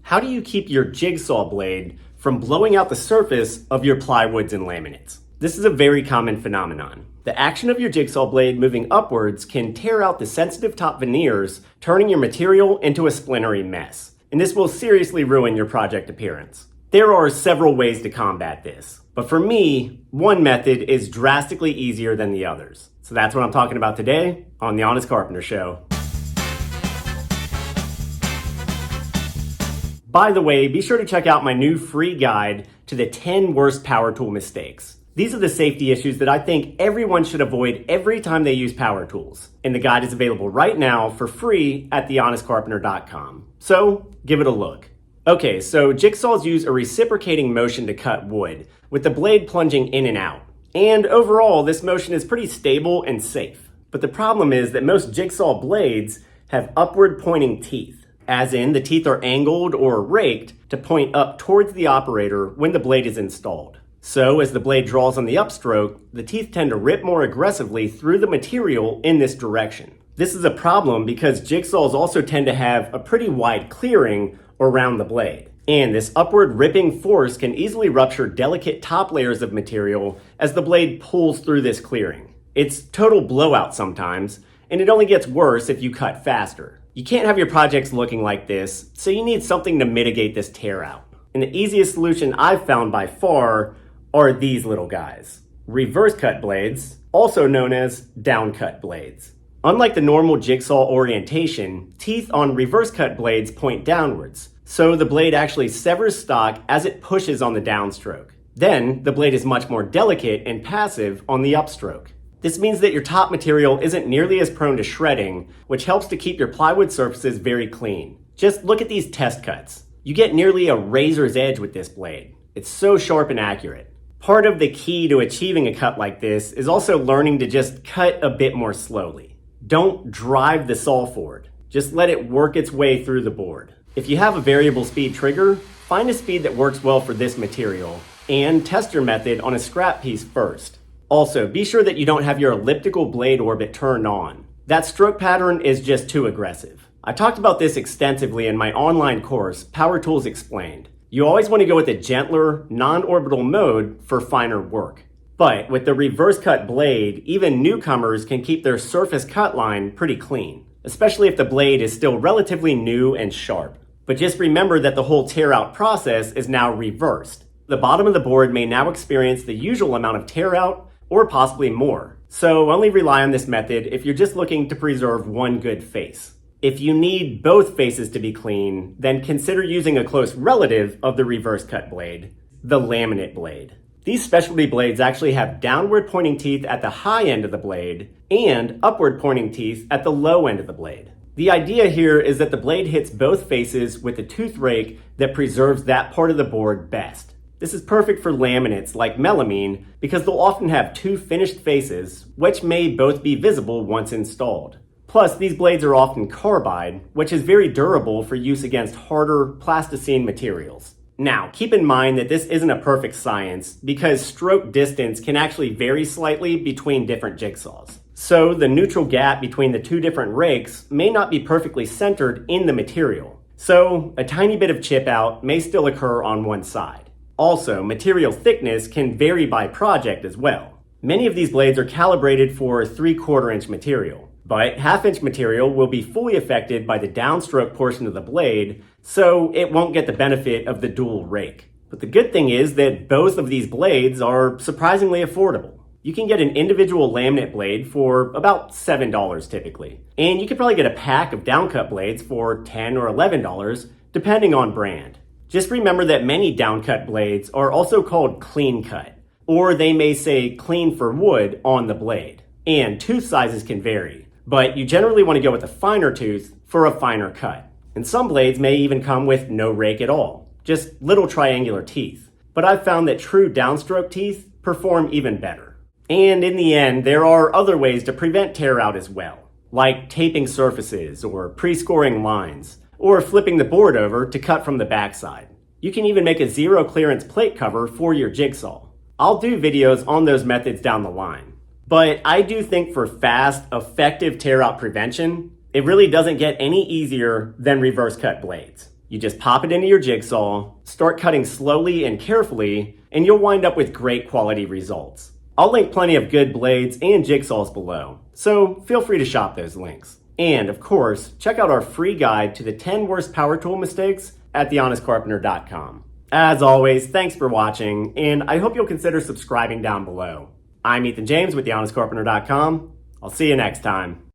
How do you keep your jigsaw blade from blowing out the surface of your plywoods and laminates? This is a very common phenomenon. The action of your jigsaw blade moving upwards can tear out the sensitive top veneers, turning your material into a splintery mess. And this will seriously ruin your project appearance. There are several ways to combat this, but for me, one method is drastically easier than the others. So that's what I'm talking about today on The Honest Carpenter Show. By the way, be sure to check out my new free guide to the 10 worst power tool mistakes. These are the safety issues that I think everyone should avoid every time they use power tools. And the guide is available right now for free at thehonestcarpenter.com. So give it a look. Okay, so jigsaws use a reciprocating motion to cut wood, with the blade plunging in and out. And overall, this motion is pretty stable and safe. But the problem is that most jigsaw blades have upward pointing teeth, as in the teeth are angled or raked to point up towards the operator when the blade is installed. So as the blade draws on the upstroke, the teeth tend to rip more aggressively through the material in this direction. This is a problem because jigsaws also tend to have a pretty wide clearing around the blade. And this upward ripping force can easily rupture delicate top layers of material as the blade pulls through this clearing. It's total blowout sometimes, and it only gets worse if you cut faster. You can't have your projects looking like this, so you need something to mitigate this tear out. And the easiest solution I've found by far are these little guys. Reverse cut blades, also known as downcut blades. Unlike the normal jigsaw orientation, teeth on reverse cut blades point downwards, so the blade actually severs stock as it pushes on the downstroke. Then, the blade is much more delicate and passive on the upstroke. This means that your top material isn't nearly as prone to shredding, which helps to keep your plywood surfaces very clean. Just look at these test cuts. You get nearly a razor's edge with this blade. It's so sharp and accurate. Part of the key to achieving a cut like this is also learning to just cut a bit more slowly. Don't drive the saw forward. Just let it work its way through the board. If you have a variable speed trigger, find a speed that works well for this material, and test your method on a scrap piece first. Also, be sure that you don't have your elliptical blade orbit turned on. That stroke pattern is just too aggressive. I talked about this extensively in my online course, Power Tools Explained. You always want to go with a gentler, non-orbital mode for finer work. But with the reverse cut blade, even newcomers can keep their surface cut line pretty clean, especially if the blade is still relatively new and sharp. But just remember that the whole tear out process is now reversed. The bottom of the board may now experience the usual amount of tear out, or possibly more. So only rely on this method if you're just looking to preserve one good face. If you need both faces to be clean, then consider using a close relative of the reverse cut blade, the laminate blade. These specialty blades actually have downward pointing teeth at the high end of the blade and upward pointing teeth at the low end of the blade. The idea here is that the blade hits both faces with a tooth rake that preserves that part of the board best. This is perfect for laminates like melamine because they'll often have two finished faces, which may both be visible once installed. Plus, these blades are often carbide, which is very durable for use against harder plasticine materials. Now, keep in mind that this isn't a perfect science because stroke distance can actually vary slightly between different jigsaws. So the neutral gap between the two different rakes may not be perfectly centered in the material. So a tiny bit of chip out may still occur on one side. Also, material thickness can vary by project as well. Many of these blades are calibrated for 3/4 inch material, but 1/2 inch material will be fully affected by the downstroke portion of the blade, so it won't get the benefit of the dual rake. But the good thing is that both of these blades are surprisingly affordable. You can get an individual laminate blade for about $7 typically, and you can probably get a pack of downcut blades for $10 or $11 depending on brand. Just remember that many downcut blades are also called clean cut, or they may say clean for wood on the blade. And tooth sizes can vary, but you generally want to go with a finer tooth for a finer cut. And some blades may even come with no rake at all, just little triangular teeth. But I've found that true downstroke teeth perform even better. And in the end, there are other ways to prevent tear out as well, like taping surfaces or pre-scoring lines, or flipping the board over to cut from the backside. You can even make a zero clearance plate cover for your jigsaw. I'll do videos on those methods down the line. But I do think for fast, effective tear out prevention, it really doesn't get any easier than reverse cut blades. You just pop it into your jigsaw, start cutting slowly and carefully, and you'll wind up with great quality results. I'll link plenty of good blades and jigsaws below, so feel free to shop those links. And of course, check out our free guide to the 10 worst power tool mistakes at thehonestcarpenter.com. As always, thanks for watching, and I hope you'll consider subscribing down below. I'm Ethan James with thehonestcarpenter.com. I'll see you next time.